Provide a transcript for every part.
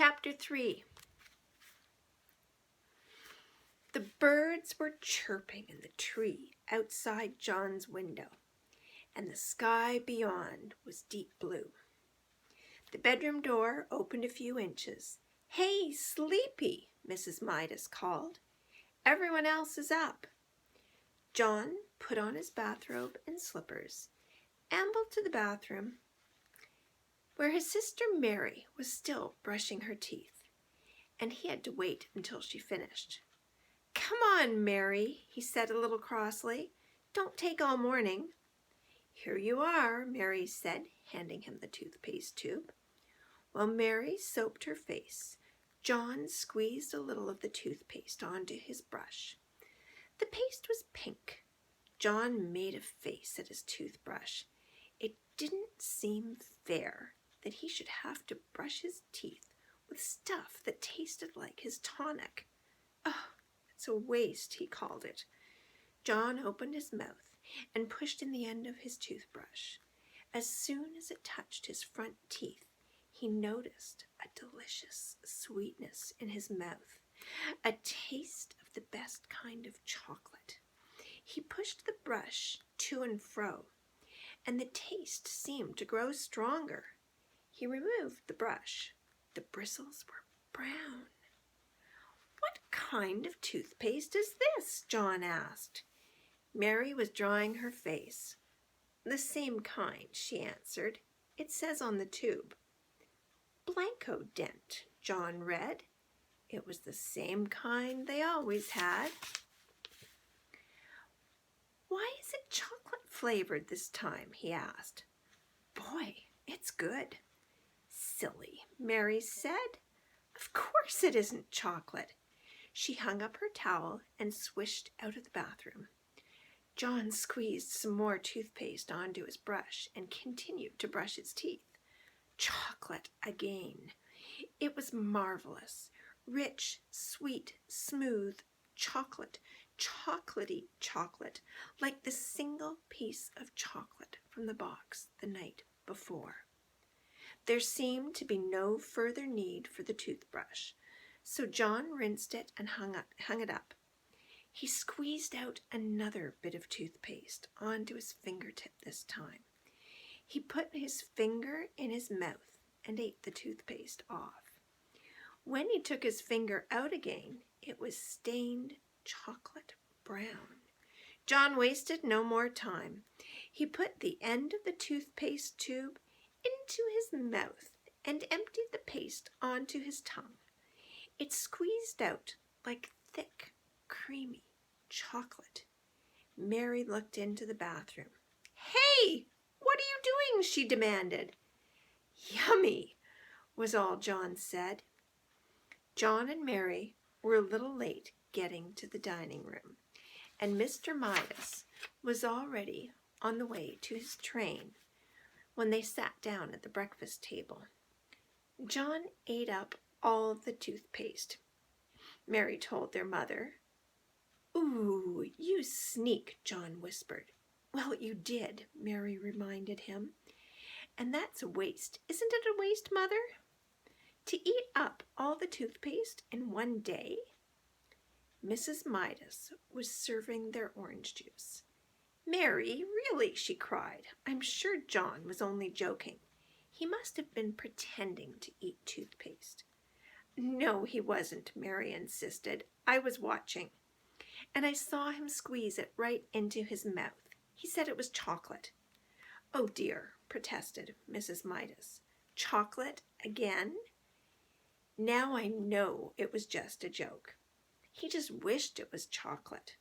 Chapter 3. The birds were chirping in the tree outside John's window, and the sky beyond was deep blue. The bedroom door opened a few inches. "Hey, Sleepy," Mrs. Midas called. "Everyone else is up." John put on his bathrobe and slippers, ambled to the bathroom, where his sister Mary was still brushing her teeth, and he had to wait until she finished. "Come on, Mary," he said a little crossly. "Don't take all morning." "Here you are," Mary said, handing him the toothpaste tube. While Mary soaped her face, John squeezed a little of the toothpaste onto his brush. The paste was pink. John made a face at his toothbrush. It didn't seem fair that he should have to brush his teeth with stuff that tasted like his tonic. "Oh, it's a waste," he called it. John opened his mouth and pushed in the end of his toothbrush. As soon as it touched his front teeth, he noticed a delicious sweetness in his mouth, a taste of the best kind of chocolate. He pushed the brush to and fro, and the taste seemed to grow stronger. He removed the brush. The bristles were brown. "What kind of toothpaste is this?" John asked. Mary was drying her face. "The same kind," she answered. "It says on the tube." "Blanco-Dent," John read. It was the same kind they always had. "Why is it chocolate flavored this time?" he asked. "Boy, it's good." "Silly," Mary said. "Of course it isn't chocolate." She hung up her towel and swished out of the bathroom. John squeezed some more toothpaste onto his brush and continued to brush his teeth. Chocolate again. It was marvelous. Rich, sweet, smooth chocolate. Chocolatey chocolate, like the single piece of chocolate from the box the night before. There seemed to be no further need for the toothbrush, so John rinsed it and hung it up. He squeezed out another bit of toothpaste onto his fingertip this time. He put his finger in his mouth and ate the toothpaste off. When he took his finger out again, it was stained chocolate brown. John wasted no more time. He put the end of the toothpaste tube into his mouth and emptied the paste onto his tongue. It squeezed out like thick, creamy chocolate. Mary looked into the bathroom. "Hey, what are you doing?" she demanded. "Yummy," was all John said. John and Mary were a little late getting to the dining room, and Mr. Midas was already on the way to his train when they sat down at the breakfast table. John ate up all of the toothpaste, Mary told their mother. "Ooh, you sneak," John whispered. "Well, you did," Mary reminded him. "And that's a waste. Isn't it a waste, Mother? To eat up all the toothpaste in one day?" Mrs. Midas was serving their orange juice. "Mary, really," she cried. "I'm sure John was only joking. He must have been pretending to eat toothpaste." "No, he wasn't," Mary insisted. "I was watching, and I saw him squeeze it right into his mouth. He said it was chocolate." "Oh dear," protested Mrs. Midas. "Chocolate again? Now I know it was just a joke. He just wished it was chocolate.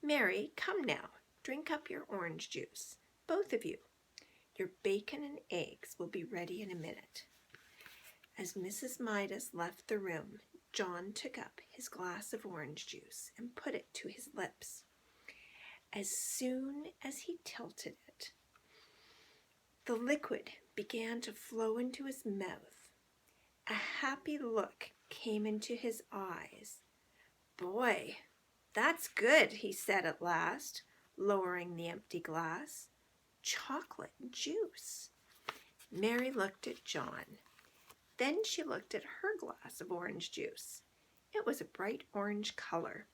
Mary, come now, drink up your orange juice, both of you. Your bacon and eggs will be ready in a minute." As Mrs. Midas left the room, John took up his glass of orange juice and put it to his lips. As soon as he tilted it, the liquid began to flow into his mouth. A happy look came into his eyes. "Boy, that's good," he said at last, lowering the empty glass. "Chocolate juice." Mary looked at John. Then she looked at her glass of orange juice. It was a bright orange color.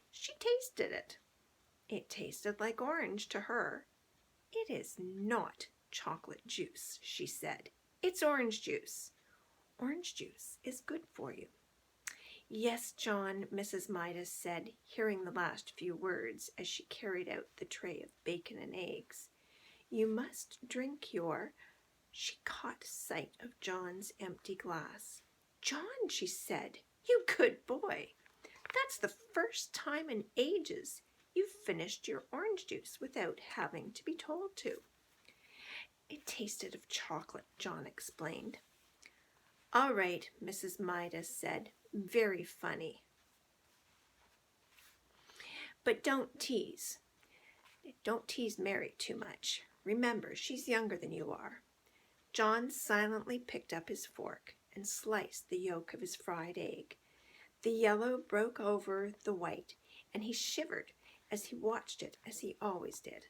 She tasted it. It tasted like orange to her. "It is not chocolate juice," she said. "It's orange juice. Orange juice is good for you." "Yes, John," Mrs. Midas said, hearing the last few words as she carried out the tray of bacon and eggs. "You must drink your—" She caught sight of John's empty glass. "John," she said, "you good boy. That's the first time in ages you've finished your orange juice without having to be told to." "It tasted of chocolate," John explained. "All right," Mrs. Midas said. "Very funny. But don't tease. Don't tease Mary too much. Remember, she's younger than you are." John silently picked up his fork and sliced the yolk of his fried egg. The yellow broke over the white, and he shivered as he watched it, as he always did.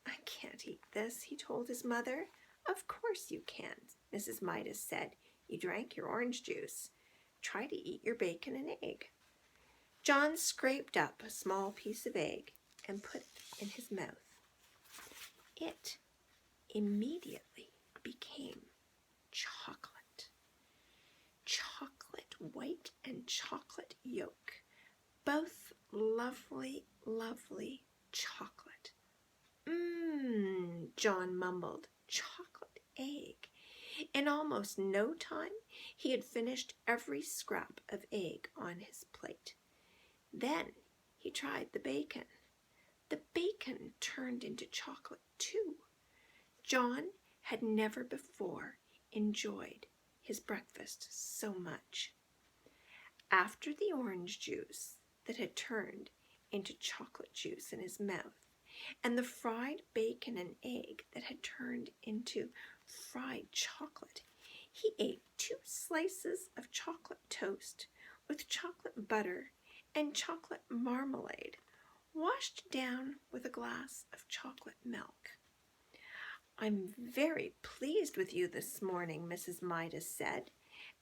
"I can't eat this," he told his mother. "Of course you can't," Mrs. Midas said. "You drank your orange juice. Try to eat your bacon and egg." John scraped up a small piece of egg and put it in his mouth. It immediately became chocolate. Chocolate white and chocolate yolk. Both lovely, lovely chocolate. John mumbled. Chocolate egg. In almost no time, he had finished every scrap of egg on his plate. Then he tried the bacon. The bacon turned into chocolate too. John had never before enjoyed his breakfast so much. After the orange juice that had turned into chocolate juice in his mouth, and the fried bacon and egg that had turned into fried chocolate, he ate 2 slices of chocolate toast with chocolate butter and chocolate marmalade, washed down with a glass of chocolate milk. "I'm very pleased with you this morning," Mrs. Midas said,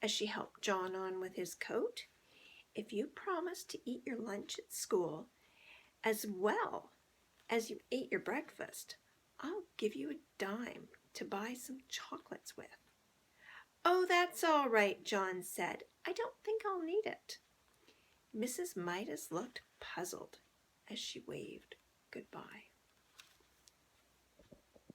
as she helped John on with his coat. "If you promise to eat your lunch at school as well as you ate your breakfast, I'll give you a dime to buy some chocolates with." "Oh, that's all right," John said. "I don't think I'll need it." Mrs. Midas looked puzzled as she waved goodbye.